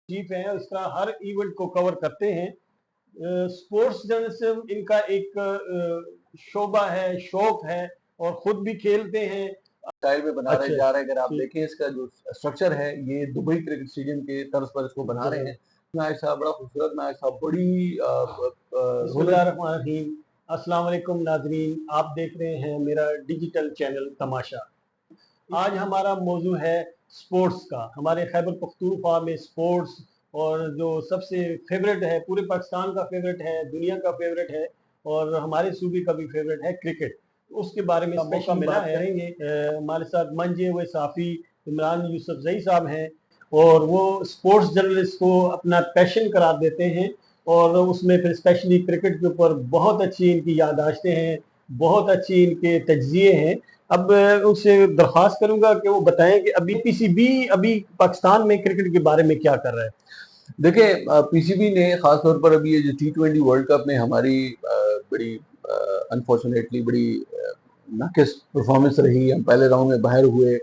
Chief हैं, इस तरह हर इवेंट को कवर करते हैं। स्पोर्ट्स जर्नलिज्म इनका एक शोबा है, शौक है, और खुद भी खेलते हैं। स्टाइल में बना रहे जा रहे हैं। अगर आप ठीक। देखें इसका जो स्ट्रक्चर है, ये दुबई क्रिकेट स्टेडियम के तर्ज पर इसको बना रहे हैं। मैच था बड़ा खूबसूरत मैच था, बड़ी बिस्मिल्लाहिर्रहमानिर्रहीम। अस्सलाम वालेकुम नाज़रीन, आप देख रहे हैं मेरा डिजिटल चैनल तमाशा। आज हमारा मौजू है स्पोर्ट्स का। हमारे खैबर पख्तूनख्वा में स्पोर्ट्स और जो सबसे फेवरेट है, पूरे पाकिस्तान का फेवरेट है, दुनिया का फेवरेट है, और हमारे सूबे का भी फेवरेट है क्रिकेट। उसके बारे में मौका मिला है। हमारे साथ मंजे हुए साफ़ी इमरान यूसुफजई साहब हैं, और वो स्पोर्ट्स जर्नलिस्ट को अपना पैशन करार देते हैं, और उसमें फिर स्पेशली क्रिकेट के ऊपर बहुत अच्छी इनकी याददाश्तें हैं, बहुत अच्छी इनके तज्जिए हैं। अब उनसे दरख्वास्त करूंगा कि वो बताएं कि अभी पीसीबी अभी पाकिस्तान में क्रिकेट के बारे में क्या कर रहा है। देखिए, पीसीबी ने खासतौर पर अभी ये जो T20 वर्ल्ड कप में हमारी बड़ी अनफॉर्चुनेटली बड़ी नाकिस परफॉर्मेंस रही। हम पहले राउंड में बाहर हुए।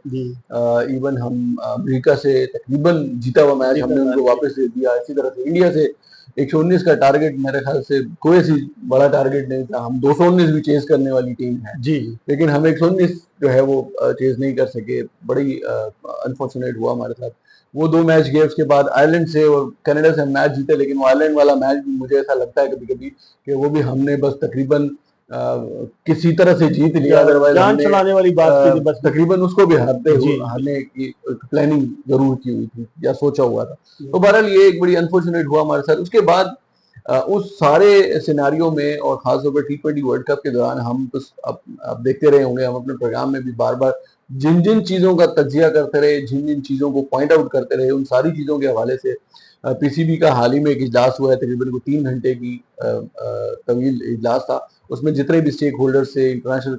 इवन हम अमेरिका से तकरीबन जीता हुआ मैच हमने उनको वापस दे दिया। इसी तरह से इंडिया से 119 का टारगेट, मेरे ख्याल से कोई ऐसी बड़ा टारगेट नहीं था। हम 219 भी चेज करने वाली टीम है जी, लेकिन हम 119 जो है वो चेज नहीं कर सके। बड़ी अनफॉर्चुनेट हुआ हमारे साथ। वो 2 मैच गए, उसके बाद आयरलैंड से और कनाडा से हम मैच जीते, लेकिन वो आयरलैंड वाला मैच भी मुझे ऐसा लगता है कभी कभी कि वो भी हमने बस तकरीबन किसी तरह से जीत लिया। अदरवाइज जान चलाने वाली बात की बस तकरीबन उसको भी हारने की प्लानिंग जरूर की हुई थी या सोचा हुआ था। तो बहरहाल ये एक बड़ी अनफॉर्चुनेट हुआ हमारे साथ। उसके बाद उस सारे सिनेरियो में और खासतौर पर T20 वर्ल्ड कप के दौरान हम बस अब देखते रहे होंगे, हम अपने प्रोग्राम में भी बार बार जिन जिन चीजों का तज्जिया करते रहे, जिन जिन चीजों को पॉइंट आउट करते रहे, उन सारी चीजों के हवाले से पीसीबी का हाल ही में एक इजलास हुआ है, तकरीबन 3 घंटे की तवील इजलास था। उसमें जितने भी स्टेक होल्डर्स थे, इंटरनेशनल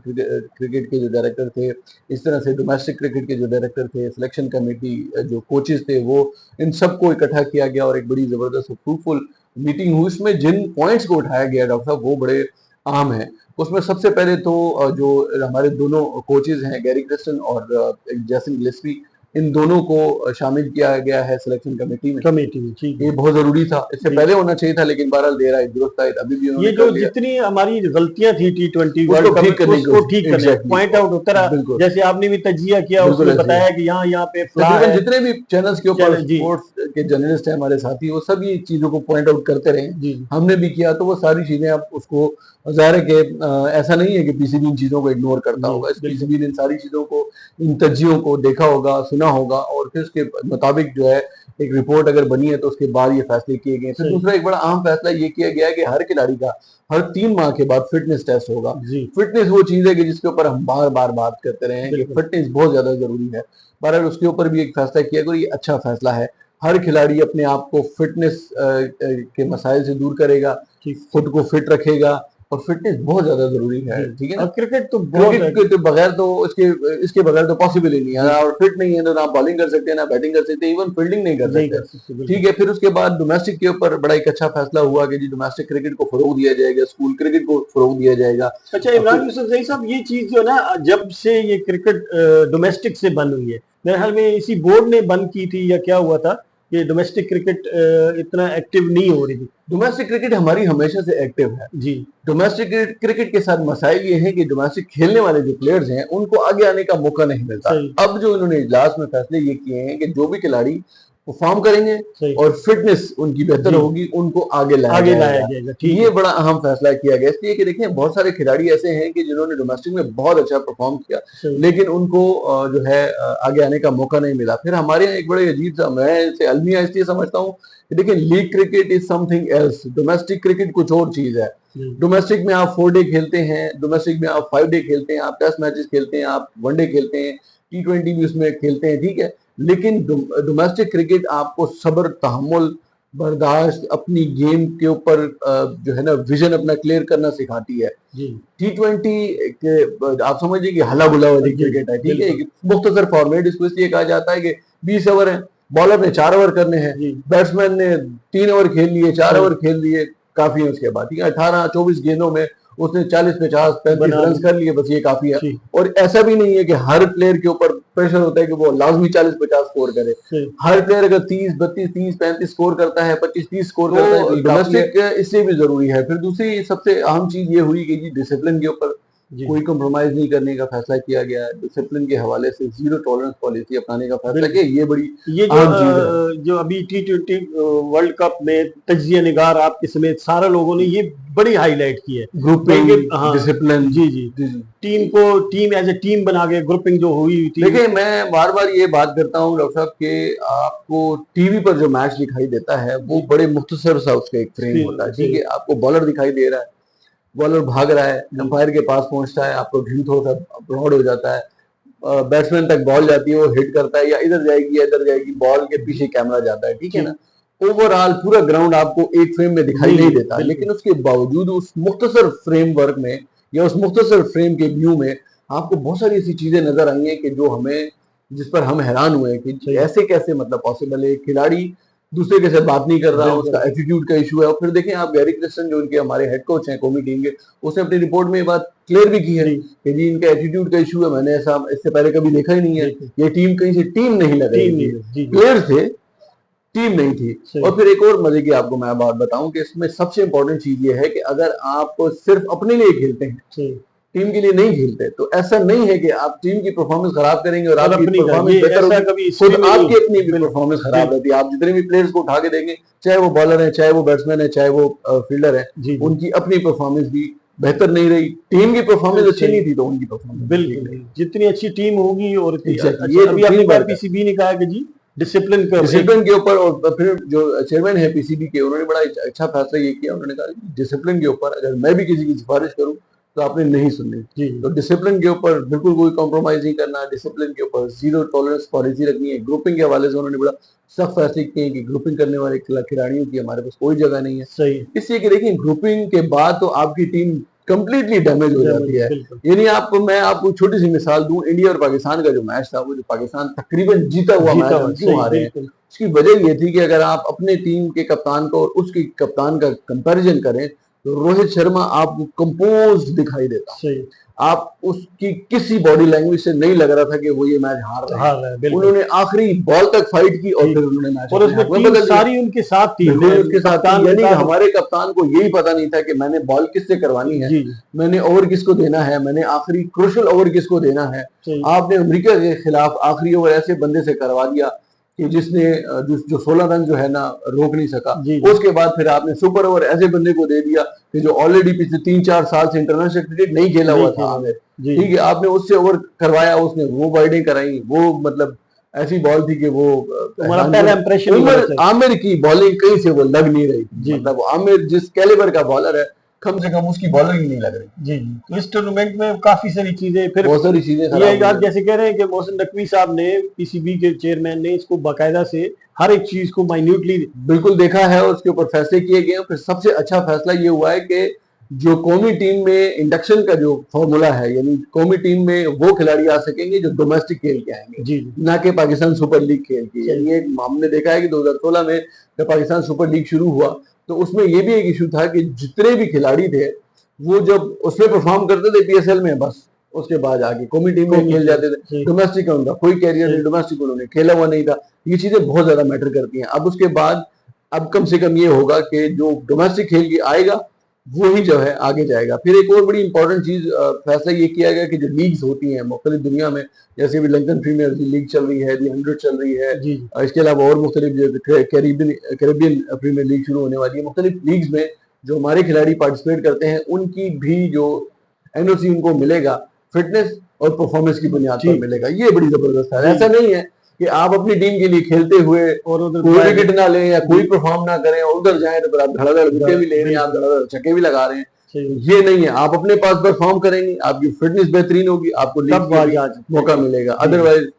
क्रिकेट के जो डायरेक्टर थे, इस तरह से डोमेस्टिक क्रिकेट के जो डायरेक्टर थे, सिलेक्शन कमेटी जो कोचेस थे, वो इन सबको इकट्ठा किया गया और एक बड़ी जबरदस्त फ्रूटफुल मीटिंग हुई। उसमें जिन पॉइंट्स को उठाया गया डॉक्टर साहब, वो बड़े अहम है। उसमें सबसे पहले तो जो हमारे दोनों कोचेज हैं, गैरी क्रिस्टन और जैसन गिलेस्पी, इन दोनों को शामिल किया गया है सिलेक्शन कमेटी में। ठीक, ये बहुत जरूरी था। इससे पहले होना चाहिए था, लेकिन बहरहाल देर आई दुरुस्त आई। अभी भी ये जो जितनी हमारी गलतियां थी T20 वर्ल्ड कप उसको ठीक करने पॉइंट आउट होता रहा। जैसे आपने भी तजिया किया, उसमें बताया कि यहाँ पे तकरीबन जितने भी चैनल्स के ऊपर स्पोर्ट्स के जर्नलिस्ट हैं हमारे साथी, वो सभी चीजों को पॉइंट आउट करते रहे। हमने भी किया, तो वो सारी चीजें आप उसको जाहिर है कि ऐसा नहीं है कि पीसीबी इन चीजों को इग्नोर करता होगा। इस पीसीबी ने इन सारी चीजों को, इन तज्जियों को देखा होगा, सुना होगा, और फिर उसके मुताबिक जो है एक रिपोर्ट अगर बनी है तो उसके बाद ये फैसले किए गए। फिर दूसरा एक बड़ा अहम फैसला ये किया गया है कि हर खिलाड़ी का हर 3 माह के बाद फिटनेस टेस्ट होगा। फिटनेस वो चीज है कि जिसके ऊपर हम बार बार बात करते रहे हैं कि फिटनेस बहुत ज्यादा जरूरी है। बहरहाल उसके ऊपर भी एक फैसला किया गया। ये अच्छा फैसला है। हर खिलाड़ी अपने आप को फिटनेस के मसाइल से दूर करेगा, खुद को फिट रखेगा, और फिटनेस बहुत ज्यादा जरूरी है। ठीक है ना। क्रिकेट तो बगैर तो इसके बगैर तो पॉसिबल ही नहीं है। और फिट नहीं है तो ना बॉलिंग कर सकते, ना बैटिंग कर सकते, इवन फील्डिंग नहीं कर सकते। ठीक है। फिर उसके बाद डोमेस्टिक के ऊपर बड़ा एक अच्छा फैसला हुआ कि जी डोमेस्टिक क्रिकेट को फरोग दिया जाएगा, स्कूल क्रिकेट को फरोग दिया जाएगा। अच्छा इमरान यूसुफजई साहब, ये चीज जो है ना, जब से ये क्रिकेट डोमेस्टिक से बंद हुई है, मेरे ख्याल में इसी बोर्ड ने बंद की थी या क्या हुआ था कि डोमेस्टिक क्रिकेट इतना एक्टिव नहीं हो रही थी। डोमेस्टिक क्रिकेट हमारी हमेशा से एक्टिव है जी। डोमेस्टिक क्रिकेट के साथ मसाइल ये है कि डोमेस्टिक खेलने वाले जो प्लेयर्स हैं उनको आगे आने का मौका नहीं मिलता। अब जो इन्होंने इजलास में फैसले ये किए हैं कि जो भी खिलाड़ी परफॉर्म करेंगे और फिटनेस उनकी बेहतर होगी, उनको आगे लाया जाएगा। ये बड़ा अहम फैसला किया गया। इसलिए कि देखिए, बहुत सारे खिलाड़ी ऐसे हैं कि जिन्होंने डोमेस्टिक में बहुत अच्छा परफॉर्म किया, लेकिन उनको जो है आगे आने का मौका नहीं मिला। फिर हमारे यहाँ एक बड़े अजीब सा, मैं इसे अलमिया इसलिए समझता हूँ कि देखिए, league cricket is something else, domestic cricket कुछ और चीज है। डोमेस्टिक में आप 4 डे खेलते हैं, डोमेस्टिक में आप 5 डे खेलते हैं, आप टेस्ट मैचेस खेलते हैं, आप वनडे खेलते हैं, T20 भी उसमें खेलते हैं। ठीक है। लेकिन डोमेस्टिक क्रिकेट आपको सब्र, तहम्मुल, बर्दाश्त, अपनी गेम के ऊपर जो है ना विजन अपना क्लियर करना सिखाती है। T20 आप समझिए कि हला गुला वाली क्रिकेट है। ठीक है। मुख्तसर फॉर्मेट इसको इसलिए कहा जाता है कि 20 ओवर है, बॉलर ने 4 ओवर करने हैं, बैट्समैन ने 3 ओवर खेल लिए, 4 ओवर खेल लिए, काफी है। उसके बाद ठीक है, 18-24 गेंदों में उसने 40-50-35 बना रन ली। कर लिए, बस ये काफी है। जी, और ऐसा भी नहीं है कि हर प्लेयर के ऊपर प्रेशर होता है कि वो लाजमी 40-50 स्कोर करे। सही। हर प्लेयर अगर 30-32 30-35 स्कोर करता है, 25-30 स्कोर तो करता है, तो ये काफी है। डोमेस्टिक इससे भी जरूरी है। फिर दूसरी सबसे अहम चीज ये हुई कि जी डिसिप्लिन के ऊपर जी, कोई कॉम्प्रोमाइज नहीं करने का फैसला किया गया है। डिसिप्लिन के हवाले से जीरो टॉलरेंस पॉलिसी अपनाने का फैसला किया, बिल्कुल। ये बड़ी ये जो अहम चीज है। जो अभी T20 वर्ल्ड कप में तजिया निगार आपके समेत सारे लोगों ने ये बड़ी हाईलाइट की है। ग्रुपिंग, बल्कि हाँ, डिसिप्लिन। जी जी, जी जी। टीम एज ए टीम बना के ग्रुपिंग जो हुई थी। देखिए, मैं बार बार ये बात करता हूँ डॉक्टर साहब कि आपको टीवी पर जो मैच दिखाई देता है वो जी, बड़े मुख्तसर सा उसका एक फ्रेम होता है, ठीक सही। है। आपको बॉलर दिखाई दे रहा है, बॉलर भाग रहा है, जी, अंपायर के पास पहुंचता है, आपको व्यू थोड़ा सा ब्रॉड हो जाता है, बैट्समैन तक बॉल जाती है, वो हिट करता है, या इधर जाएगी या इधर जाएगी, बॉल के पीछे कैमरा जाता है, ठीक है जी, ना। ओवरऑल पूरा ग्राउंड आपको एक फ्रेम में दिखाई नहीं देता, बिल्कुल। लेकिन उसके बावजूद उस मुख्तसर फ्रेमवर्क में या उस मुख्तसर फ्रेम के व्यू में आपको बहुत सारी ऐसी चीजें नजर आई हैं कि जो हमें, जिस पर हम हैरान हुए कि सही, ऐसे कैसे मतलब पॉसिबल है। खिलाड़ी दूसरे के साथ बात नहीं कर रहा, उसका बिल्कुल। एटीट्यूड का इशू है। और फिर देखें आप, गैरी क्रिस्टन जो उनके हमारे हेड कोच हैं कौमी टीम के, उसने अपनी रिपोर्ट में ये बात क्लियर भी की है जी, कि जी इनका एटीट्यूड का इशू है, मैंने ऐसा इससे पहले कभी देखा ही नहीं है। देखिए, ये टीम कहीं से टीम नहीं लग रही टीम नहीं थी, है। जी जी, प्लेयर थे, टीम नहीं थी। सही, और फिर एक और मजे की आपको मैं बात बताऊं कि इसमें सबसे इंपॉर्टेंट चीज ये है कि अगर आप सिर्फ अपने लिए खेलते हैं, सही। टीम के लिए नहीं खेलते, तो ऐसा नहीं है कि आप टीम की परफॉर्मेंस खराब करेंगे और और आपकी अपनी का परफॉर्मेंस ये बेहतर ऐसा होगी। कभी खुद हिस्ट्री में नहीं। आपकी अपनी भी बिल्कुल, परफॉर्मेंस खराब बिल्कुल। रहती है। आप जितने भी प्लेयर्स को उठा के देंगे, चाहे वो बॉलर है, चाहे वो बैट्समैन है, चाहे वो फील्डर है, जी जी, उनकी अपनी परफॉर्मेंस भी बेहतर नहीं रही। टीम की परफॉर्मेंस अच्छी सही। नहीं थी तो उनकी परफॉर्मेंस भी ठीक बिल्कुल, नहीं। जितनी अच्छी टीम होगी और एग्जैक्टली, अच्छा, ये तो अभी आपने टीम कहा वर्क है। पीसीबी ने कहा कि जी डिसिप्लिन का एक। डिसिप्लिन के ऊपर, और फिर जो चेयरमैन है पीसीबी के, उन्होंने बड़ा अच्छा फैसला ये किया। उन्होंने कहा डिसिप्लिन के ऊपर अगर मैं भी किसी की सिफारिश करूं तो आपने नहीं सुननी। जी तो डिसिप्लिन के ऊपर बिल्कुल कोई कॉम्प्रोमाइज नहीं करना, डिसिप्लिन के ऊपर जीरो टॉलरेंस पॉलिसी रखनी है। ग्रुपिंग के हवाले से उन्होंने बड़ा सख्त फैसले किए हैं कि ग्रुपिंग करने वाले खिलाड़ियों की हमारे पास कोई जगह नहीं है। सही, इसलिए कि देखिए, ग्रुपिंग के बाद तो आपकी टीम कंप्लीटली डैमेज हो जाती है। बिल्कुल। यानी मैं आपको छोटी सी मिसाल दूं, इंडिया और पाकिस्तान का जो मैच था, वो जो पाकिस्तान तकरीबन जीता हुआ जीता मैच, हुआ, हम क्यों सही, हारे हैं, बिल्कुल। उसकी वजह ये थी कि अगर आप अपने टीम के कप्तान को और उसके कप्तान का कंपैरिजन करें तो रोहित शर्मा आपको कंपोज दिखाई देता। सही, आप उसकी किसी बॉडी लैंग्वेज से नहीं लग रहा था कि वो ये मैच हार रहे हैं। हार रहा है, बिल्कुल। उन्होंने आखिरी बॉल तक फाइट की और जी, फिर उन्होंने मैच और अपने उसमें हाथ में टीम बदल दिया। सारी उनके साथ थी। बिल्कुल उसके साथ थी, कप्तान के यानी कि साथ। हमारे कप्तान को यही पता नहीं था कि मैंने बॉल किससे करवानी है, जी, मैंने ओवर किसको देना है, मैंने आखिरी क्रूशियल ओवर किसको देना है। सही, आपने अमेरिका के खिलाफ आखिरी ओवर ऐसे बंदे से करवा दिया कि जिसने जो 16 रन जो है ना रोक नहीं सका। जी, जी, उसके बाद फिर आपने सुपर ओवर ऐसे बंदे को दे दिया कि जो ऑलरेडी पिछले 3-4 साल से इंटरनेशनल क्रिकेट नहीं खेला नहीं हुआ था खेला। आमिर, जी, ठीक है। आपने उससे ओवर करवाया, उसने वो वाइडें कराई, वो मतलब ऐसी बॉल थी कि वो हमारा पहला इंप्रेशन ही बड़ा उमर सही। आमिर की बॉलिंग कहीं से वो लग नहीं रही थी। जी, मतलब आमिर जिस कैलिबर का बॉलर है, कम से कम उसकी बॉलिंग ही नहीं लग रही। जी, जी। तो इस टूर्नामेंट में काफी सारी चीजें फिर बहुत सारी चीजें ये खराब हुई आप हैं। जैसे कह रहे हैं कि मोहसिन नकवी साहब ने, पीसीबी के चेयरमैन ने इसको बाकायदा से हर एक चीज को माइन्यूटली। बिल्कुल देखा है और उसके ऊपर फैसले किए गए हैं। फिर सबसे अच्छा फैसला ये हुआ है कि जो कौमी टीम में इंडक्शन का जो फॉर्मूला है, यानी कौमी टीम में वो खिलाड़ी आ सकेंगे जो डोमेस्टिक खेल के आएंगे, जी जी, ना कि पाकिस्तान सुपर लीग खेल के। सही, यानी एक हमने देखा है कि 2016 में जब पाकिस्तान सुपर लीग शुरू हुआ तो उसमें ये भी एक इशू था कि जितने भी खिलाड़ी थे वो जब उसमें परफॉर्म करते थे पीएसएल में, बस उसके बाद आगे कौमी टीम में कौमी खेल टीम, जाते थे। सही, डोमेस्टिक का उनका कोई कैरियर नहीं, सही, डोमेस्टिक उन्होंने खेला हुआ नहीं था। ये चीजें बहुत ज्यादा मैटर करती हैं। अब उसके बाद अब कम से कम ये होगा कि जो डोमेस्टिक खेल के आएगा वो ही जो है आगे जाएगा। फिर एक और बड़ी इंपॉर्टेंट चीज फैसला ये किया गया कि जो लीग्स होती हैं मुख्तलिफ दुनिया में, जैसे भी लंदन प्रीमियर लीग चल रही है, दी 100 चल रही है, जी जी, इसके अलावा और मुख्तलिफ जो कैरेबियन प्रीमियर लीग शुरू होने वाली है, मुख्तलिफ लीग्स में जो हमारे खिलाड़ी पार्टिसिपेट करते हैं उनकी भी जो एनओसी उनको मिलेगा फिटनेस और परफॉर्मेंस की बुनियाद पर ठीक, मिलेगा। ये बड़ी जबरदस्त है। जी ऐसा नहीं है कि आप अपनी टीम के लिए खेलते हुए और उधर कोई विकेट ना लें या कोई जी, परफॉर्म ना करें और उधर जाएं तो फिर आप धड़ाधड़ विकेट भी ले रहे हैं, आप बिल्कुल, धड़ाधड़ छक्के भी लगा रहे हैं। सही, ये नहीं है। आप अपने पास परफॉर्म करेंगे, आपकी फिटनेस बेहतरीन होगी, आपको लीग तब के भी बाज मौका मिलेगा। जी। अदरवाइज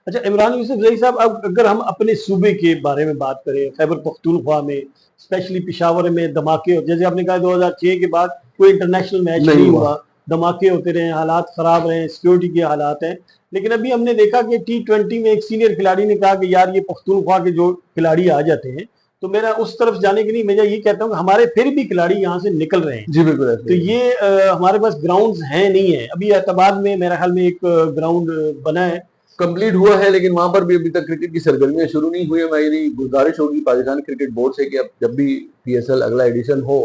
अच्छा, इमरान यूसुफ जही साहब, अब अगर हम अपने सूबे के बारे में बात करें, खैबर पख्तूनख्वा में स्पेशली पिशावर में धमाके, जैसे आपने कहा 2006 के बाद कोई इंटरनेशनल मैच नहीं हुआ, धमाके होते रहे, हालात खराब रहे, सिक्योरिटी के हालात हैं। लेकिन अभी हमने देखा कि T20 में एक सीनियर खिलाड़ी ने कहा कि यार ये पख्तूनख्वा के जो खिलाड़ी आ जाते हैं तो मेरा उस तरफ जाने की नहीं, मैं ये कहता हूँ कि हमारे फिर भी खिलाड़ी यहाँ से निकल रहे हैं। जी बिल्कुल। तो ये हमारे पास ग्राउंड्स हैं नहीं है। अभी एतबाद में मेरा ख्याल में एक ग्राउंड बना है, कंप्लीट हुआ है, लेकिन वहां पर भी अभी तक क्रिकेट की सरगर्मियां शुरू नहीं हुई है। मेरी गुजारिश होगी पाकिस्तान क्रिकेट बोर्ड से कि अब जब भी PSL अगला एडिशन हो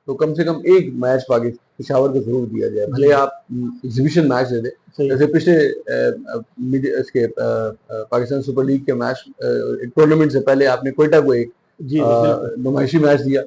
तो कम से कम एक मैच पेशावर को जरूर दिया जाए, भले आप एग्जीबिशन मैच दे दें। जैसे पिछले इसके पाकिस्तान सुपर लीग के मैच टूर्नामेंट से पहले आपने कोयटा को एक नुमाइशी मैच दिया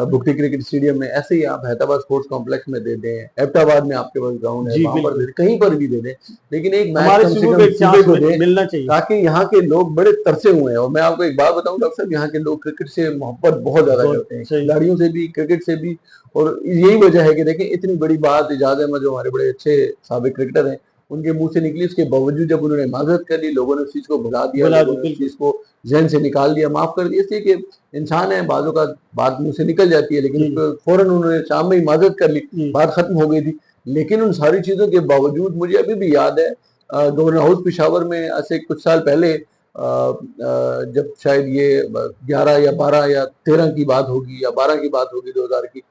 बुक्ति क्रिकेट स्टेडियम में, ऐसे ही आप हैदराबाद स्पोर्ट्स कॉम्प्लेक्स में दे दें, एबटाबाद में आपके पास ग्राउंड है वहां पर कहीं पर भी दे दें, लेकिन एक मैच कम से कम सूबे को दें मिलना चाहिए, ताकि यहाँ के लोग बड़े तरसे हुए हैं। और मैं आपको एक बात बताऊं डॉक्टर साहब, यहाँ के लोग क्रिकेट से मोहब्बत बहुत ज्यादा करते हैं, खिलाड़ियों से भी, क्रिकेट से भी। और यही वजह है कि देखें इतनी बड़ी बात इजाज अहमद जो हमारे बड़े अच्छे साबिक क्रिकेटर हैं उनके मुंह से निकली, उसके बावजूद जब उन्होंने माजरत कर ली, लोगों ने उस चीज को भुला दिया, लोगों ने उस चीज को जहन से निकाल दिया, माफ कर दिया। इसलिए कि इंसान है, बाजों का बात मुंह से निकल जाती है, लेकिन फौरन उन्होंने शाम में ही माजरत कर ली, बात खत्म हो गई थी। लेकिन उन सारी चीजों के बावजूद मुझे अभी भी याद है गवर्नर हाउस पेशावर में ऐसे कुछ साल पहले जब शायद ये 11 या 12 या 13 की बात होगी या 12 की बात होगी 2000 की,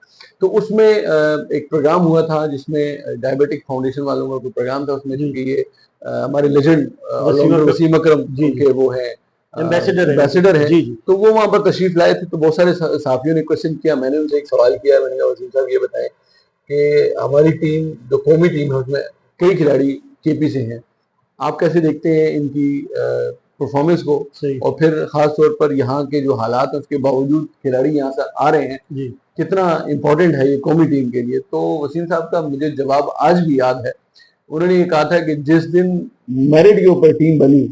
तो उसमें एक प्रोग्राम हुआ था जिसमें डायबिटिक फाउंडेशन वालों का कोई प्रोग्राम था, उसमें चूंकि ये हमारे लेजेंड वसीम अकरम के वो है एम्बेसडर है, तो वो वहां पर तशरीफ लाए थे। तो बहुत सारे साथियों ने क्वेश्चन किया, मैंने उनसे एक सवाल किया, मैंने कहा वसीम साहब ये बताएं कि हमारी टीम जो कौमी टीम है उसमें कई खिलाड़ी KP से हैं, आप कैसे देखते हैं इनकी परफॉर्मेंस को, और फिर खास तौर पर यहाँ के जो हालात है उसके बावजूद खिलाड़ी यहाँ से आ रहे हैं, कितना इम्पोर्टेंट है ये कौमी टीम के लिए। तो वसीम साहब का मुझे जवाब आज भी याद है, उन्होंने ये कहा था कि जिस दिन मेरिट के ऊपर टीम बनी,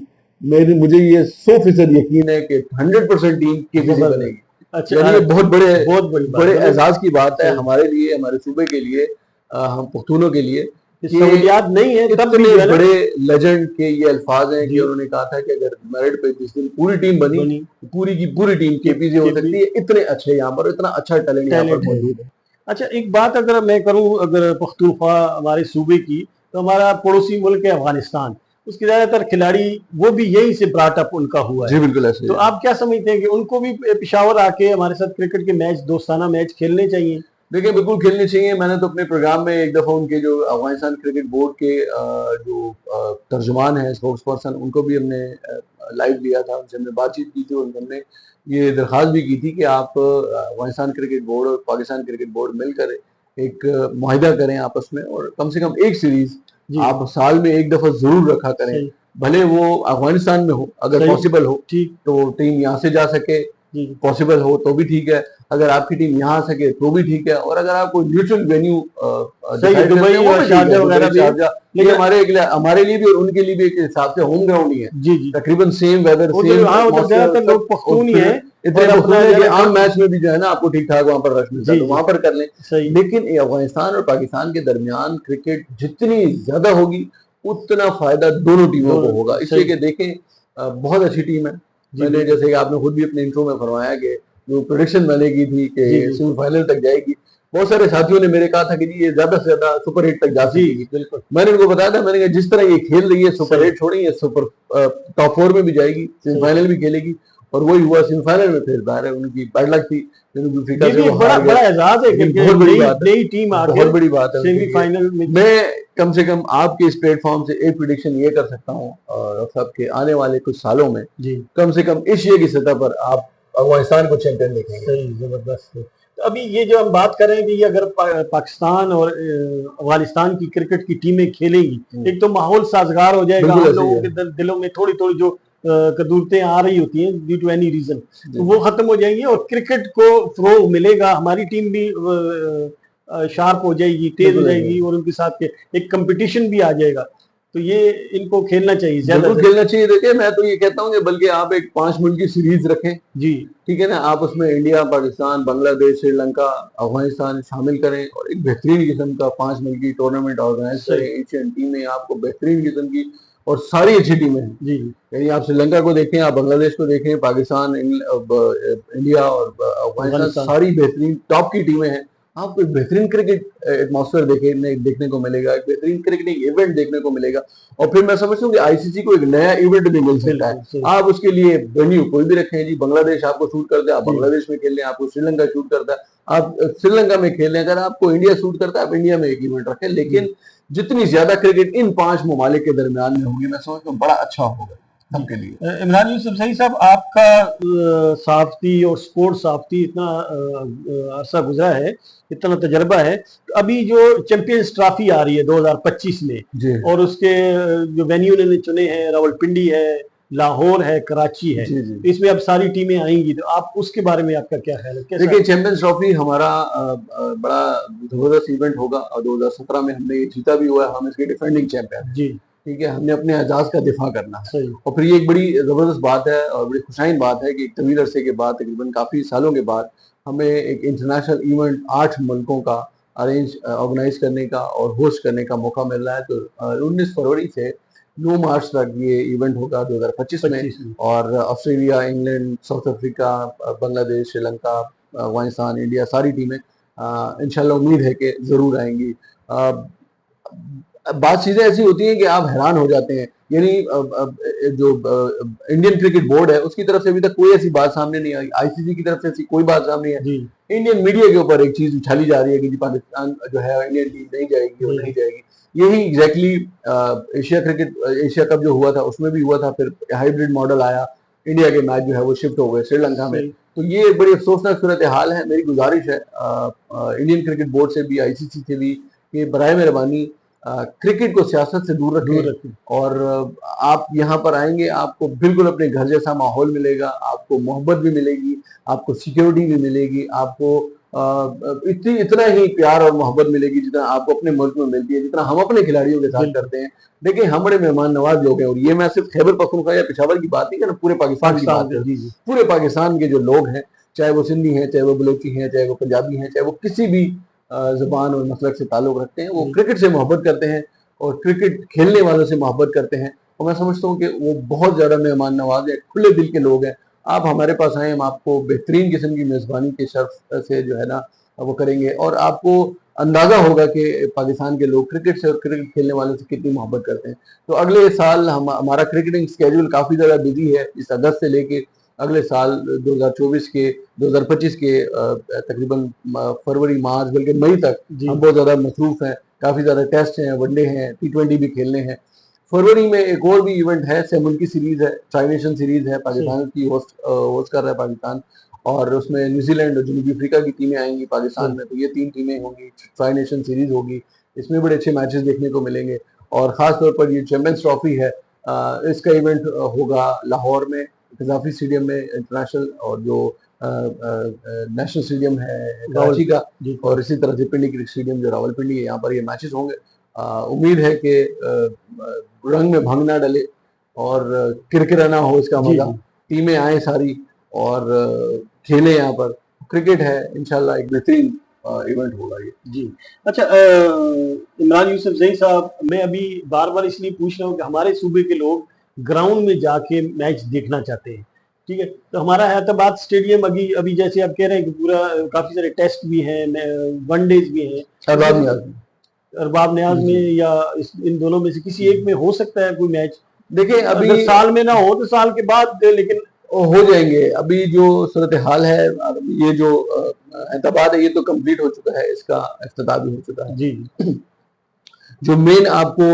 मुझे ये 100% यकीन है कि 100% टीम KP से बनेगी। अच्छा, ये बहुत बड़े एजाज की बात है हमारे लिए, हमारे सूबे के लिए, हम पुख्तूनों के लिए। सहूलियात नहीं है तब भी बड़े लेजेंड के ये अल्फाज हैं कि उन्होंने कहा था कि अगर मेरिट पे जिस दिन पूरी टीम बनी पूरी की पूरी टीम KP से हो सकती है, इतने अच्छे यहाँ पर, इतना अच्छा टैलेंट यहाँ पर मौजूद है। अच्छा, एक बात अगर मैं करूं, अगर पख्तूनख्वा हमारे सूबे की, तो हमारा पड़ोसी मुल्क है अफगानिस्तान, उसके ज्यादातर खिलाड़ी वो भी यही से ब्राट अप उनका हुआ है। जी बिल्कुल ऐसे। तो आप क्या समझते हैं कि उनको भी पेशावर आके हमारे साथ क्रिकेट के मैच, दोस्ताना मैच खेलने चाहिए? देखिए बिल्कुल खेलनी चाहिए। मैंने तो अपने प्रोग्राम में एक दफ़ा उनके जो अफगानिस्तान क्रिकेट बोर्ड के जो तर्जुमान हैं, स्पोक्स पर्सन, उनको भी हमने लाइव लिया था, उनसे हमने बातचीत की थी और हमने ये दरख्वास्त भी की थी कि आप अफगानिस्तान क्रिकेट बोर्ड और पाकिस्तान क्रिकेट बोर्ड मिलकर एक मुआहिदा करें आपस में, और कम से कम एक सीरीज आप साल में एक दफ़ा जरूर रखा करें, भले वो अफगानिस्तान में हो, अगर पॉसिबल हो तो टीम यहाँ से जा सके, पॉसिबल हो तो भी ठीक है, अगर आपकी टीम यहाँ आ सके तो भी ठीक है, और अगर आप कोई न्यूट्रल वेन्यू दुबई और शारजा वगैरह भी, लेकिन हमारे लिए भी और उनके लिए भी एक हिसाब से होम ग्राउंड ही है, तकरीबन सेम वेदर, सेम लोग पख्तून ही हैं, इतने आम मैच में भी जो है ना आपको ठीक ठाक वहां पर रश मिलता है, तो वहां पर कर लें। लेकिन अफगानिस्तान और पाकिस्तान के दरमियान क्रिकेट जितनी ज्यादा होगी उतना फायदा दोनों टीमों को होगा, इसलिए कि देखें बहुत अच्छी टीम है। मैंने जैसे कि आपने खुद भी अपने इंट्रो में फरमाया कि जो प्रेडिक्शन मैंने की थी कि सेमीफाइनल तक जाएगी, बहुत सारे साथियों ने मेरे कहा था कि जी ये ज्यादा से ज्यादा सुपर 8 तक जा सकेगी। बिल्कुल, मैंने उनको बताया था, मैंने कहा जिस तरह ये खेल रही है सुपर 8 छोड़ी है, सुपर टॉप 4 में भी जाएगी, सेमीफाइनल भी खेलेगी, और वही हुआ सेमीफाइनल में। फिर जाहिर है उनकी बैड लक थी, बड़ा एजाज है, बहुत बड़ी बात है, नई टीम आ गई, बहुत बड़ी बात है सेमीफाइनल में। मैं कम से कम आपके इस प्लेटफॉर्म से एक प्रेडिक्शन ये कर सकता हूँ और सबके आने वाले कुछ सालों में कम से कम एशिया की सतह पर आप अफगानिस्तान को चैंपियन देखेंगे। सही, जबरदस्त। तो अभी ये जो हम बात कर रहे हैं कि अगर पाकिस्तान और अफगानिस्तान की क्रिकेट की टीमें खेलेंगी, एक तो माहौल साजगार हो जाएगा, हम लोगों के दिलों में थोड़ी थोड़ी जो कदूरतें आ रही होती हैं ड्यू टू एनी रीजन, तो वो खत्म हो जाएंगी और क्रिकेट को फरोग मिलेगा, हमारी टीम भी शार्प हो जाएगी, तेज हो जाएगी, और उनके साथ एक कंपटीशन भी आ जाएगा। तो ये इनको खेलना चाहिए, ज्यादा खेलना चाहिए। देखिए मैं तो ये कहता हूँ कि बल्कि आप एक 5 मिनट की सीरीज रखें, जी ठीक है ना, आप उसमें इंडिया, पाकिस्तान, बांग्लादेश, श्रीलंका, अफगानिस्तान शामिल करें और एक बेहतरीन किस्म का 5 मिनट की टूर्नामेंट ऑर्गेनाइज करें। एशियन टीमें आपको बेहतरीन किस्म की और सारी अच्छी टीमें हैं जी, यानी आप श्रीलंका को देखें, आप बांग्लादेश को देखें, पाकिस्तान, इंडिया और अफगानिस्तान, सारी बेहतरीन टॉप की टीमें हैं आपको एक बेहतरीन क्रिकेट एटमॉस्फेयर देखने को मिलेगा, एक बेहतरीन क्रिकेटिंग इवेंट देखने को मिलेगा। और फिर मैं समझता हूँ कि आईसीसी को एक नया इवेंट भी मिल सकता है। आप उसके लिए वेन्यू कोई भी रखें जी, बांग्लादेश आपको शूट करता है, आप बांग्लादेश में खेल लें, आपको श्रीलंका शूट करता है, आप श्रीलंका में खेल लें, अगर आपको इंडिया शूट करता है आप इंडिया में एक इवेंट रखें। लेकिन जितनी ज्यादा क्रिकेट इन 5 ममालिक के दरमियान में होगी, मैं समझता हूँ बड़ा अच्छा होगा सबके लिए। इमरान यूसुफ सही साहब, आपका सहाफती और स्पोर्ट्स सहाफती इतना अरसा गुजरा है, इतना तजर्बा है, अभी जो चैंपियंस ट्रॉफी आ रही है 2025 में, और उसके जो वेन्यू इन्होंने चुने हैं, रावलपिंडी है, लाहौर है, कराची है, इसमें अब सारी टीमें आएंगी, तो आप उसके बारे में आपका क्या ख्याल है? देखिए, चैंपियंस ट्रॉफी हमारा बड़ा जबरदस्त इवेंट होगा और 2017 में हमने ये जीता भी हुआ है, हम इसके डिफेंडिंग चैंपियन जी। ठीक है, हमने अपने एजाज का दिफा करना है। और फिर ये एक बड़ी जबरदस्त बात है और बड़ी खुशाइन बात है कि एक तवील अरसे के बाद, तकरीबन काफी सालों के बाद, हमें एक इंटरनेशनल इवेंट 8 मुल्कों का ऑर्गेनाइज करने का और होस्ट करने का मौका मिल रहा है। तो 19 फरवरी से 9 मार्च तक ये इवेंट होगा 2025 में। और Australia, England, south Africa, Bangladesh, Sri Lanka, Afghanistan, India, सारी टीमें इंशाल्लाह उम्मीद है कि जरूर आएंगी। बात चीजें ऐसी होती हैं कि आप हैरान हो जाते हैं। यानी जो इंडियन क्रिकेट बोर्ड है उसकी तरफ से अभी तक कोई ऐसी बात सामने नहीं आई, आईसीसी की तरफ से ऐसी कोई बात सामने नहीं आई। इंडियन मीडिया के ऊपर एक चीज उछाली जा रही है कि जी पाकिस्तान जो है इंडियन टीम नहीं जाएगी और नहीं जाएगी। यही एग्जैक्टली एशिया कप जो हुआ था उसमें भी हुआ था। फिर हाइब्रिड मॉडल आया, इंडिया के मैच जो है वो शिफ्ट हो गए श्रीलंका में। तो ये एक बड़ी अफसोसनाक सूरत हाल है। मेरी गुजारिश है इंडियन क्रिकेट बोर्ड से भी, आईसीसी से भी, कि बराए मेहरबानी क्रिकेट को सियासत से दूर रखें। और आप यहाँ पर आएंगे, आपको बिल्कुल अपने घर जैसा माहौल मिलेगा, आपको मोहब्बत भी मिलेगी, आपको सिक्योरिटी भी मिलेगी, आपको इतना ही प्यार और मोहब्बत मिलेगी जितना आपको अपने मुल्क में मिलती है, जितना हम अपने खिलाड़ियों के साथ करते हैं। देखिए, हम बड़े मेहमान नवाज लोग हैं और ये मैं सिर्फ खैबर पख्तूनख्वा या पेशावर की बात नहीं कर रहा, पूरे पाकिस्तान की बात है। पूरे पाकिस्तान के जो लोग हैं, चाहे वो सिंधी हैं, चाहे वो बलोची हैं, चाहे वो पंजाबी हैं, चाहे वो किसी भी जुबान और मसलक से ताल्लुक रखते हैं, वो क्रिकेट से मोहब्बत करते हैं और क्रिकेट खेलने वालों से मोहब्बत करते हैं। और मैं समझता हूँ कि वो बहुत ज्यादा मेहमान नवाज है, खुले दिल के लोग हैं। आप हमारे पास आए, हम आपको बेहतरीन किस्म की मेजबानी के शर्फ से जो है ना वो करेंगे और आपको अंदाजा होगा कि पाकिस्तान के लोग क्रिकेट से और क्रिकेट खेलने वालों से कितनी मोहब्बत करते हैं। तो अगले साल हमारा क्रिकेटिंग स्केड्यूल काफी ज्यादा बिजी है। इस अगस्त से लेके अगले साल 2024 के 2025 के तकरीबन फरवरी, मार्च, बल्कि मई तक हम बहुत ज्यादा मसरूफ हैं। काफी ज्यादा टेस्ट हैं, वनडे हैं, T20 भी खेलने हैं। फरवरी में एक और भी इवेंट है, 7 मुल्की सीरीज है, ट्राई नेशन सीरीज है, पाकिस्तान की होस्ट कर रहा है पाकिस्तान, और उसमें न्यूजीलैंड और जनूबी अफ्रीका की टीमें आएंगी पाकिस्तान में। तो ये 3 टीमें होंगी, ट्राई नेशन सीरीज होगी, इसमें बड़े अच्छे मैचेस देखने को मिलेंगे। और खास तौर पर ये चैंपियंस ट्रॉफी है, इसका इवेंट होगा लाहौर में, कजाफी स्टेडियम में इंटरनेशनल, और जो नेशनल स्टेडियम है कराची का, और इसी तरह से पिंडी क्रिकेट स्टेडियम जो रावलपिंडी है, यहाँ पर ये मैचेस होंगे। उम्मीद है कि रंग में भंग ना डले और किरकिरा हो इसका मजा, टीमें आए सारी और खेले यहाँ पर। क्रिकेट है, इंशाल्लाह एक बेहतरीन इवेंट होगा ये जी। अच्छा, इमरान यूसुफ जई साहब, मैं अभी बार बार इसलिए पूछ रहा हूँ कि हमारे सूबे के लोग ग्राउंड में जाके मैच देखना चाहते हैं, ठीक है? तो हमारा हैदराबाद स्टेडियम अभी जैसे आप कह रहे हैं कि पूरा काफी सारे टेस्ट भी हैं, वनडेज भी हैं, अरबाब न्याज में या इन दोनों में से किसी एक में हो सकता है कोई मैच? देखिए, अभी साल में ना हो तो साल के बाद, लेकिन हो जाएंगे। अभी जो सूरत हाल है, ये जो एतबाद है, ये तो कंप्लीट हो चुका है, इसका इफ्तिताह भी हो चुका है जी। जो मेन आपको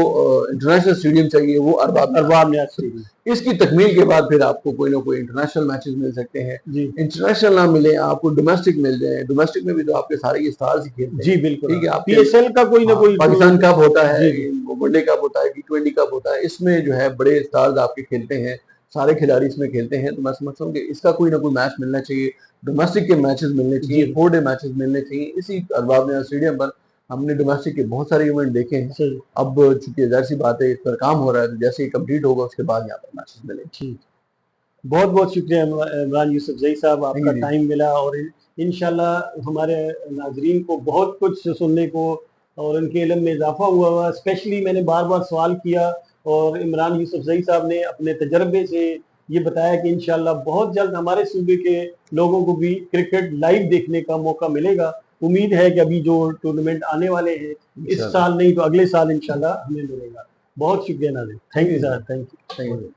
इंटरनेशनल स्टेडियम चाहिए वो अरबाब न्याज स्टेडियम। इसकी तकमील के बाद फिर आपको कोई ना कोई इंटरनेशनल मैचेस मिल सकते हैं। इंटरनेशनल ना मिले, आपको डोमेस्टिक मिल जाए। डोमेस्टिक में भी तो आपके सारे ये स्टार्स ही खेलते हैं जी, बिल्कुल। ठीक है, PSL का कोई ना कोई, पाकिस्तान कप होता है, वनडे कप होता है, T20 कप होता है, इसमें जो है बड़े स्टार्स आपके खेलते हैं, सारे खिलाड़ी इसमें खेलते हैं। तो मैं समझता हूँ कि इसका कोई ना कोई मैच मिलना चाहिए, डोमेस्टिक के मैचेस मिलने चाहिए, 4 डे मैचेस मिलने चाहिए। इसी अरबाब न्याज स्टेडियम पर हमने डोमेस्टिक के बहुत सारे इवेंट देखे हैं। अब चूंकि जाहिर सी बात है, इस पर काम हो रहा है, तो जैसे ही कंप्लीट होगा उसके बाद यहाँ पर मैचेस मिलेंगे। ठीक, बहुत बहुत शुक्रिया इमरान यूसुफ जई साहब, आपका टाइम मिला और इंशाल्लाह हमारे नाजरीन को बहुत कुछ सुनने को और उनके इल्म में इजाफा हुआ। स्पेशली मैंने बार बार सवाल किया और इमरान यूसुफ जई साहब ने अपने तजर्बे से ये बताया कि इंशाल्लाह बहुत जल्द हमारे सूबे के लोगों को भी क्रिकेट लाइव देखने का मौका मिलेगा। उम्मीद है कि अभी जो टूर्नामेंट आने वाले हैं इस साल नहीं तो अगले साल इंशाल्लाह हमें मिलेगा। बहुत शुक्रिया नाज़रीन, thank you sir, thank you.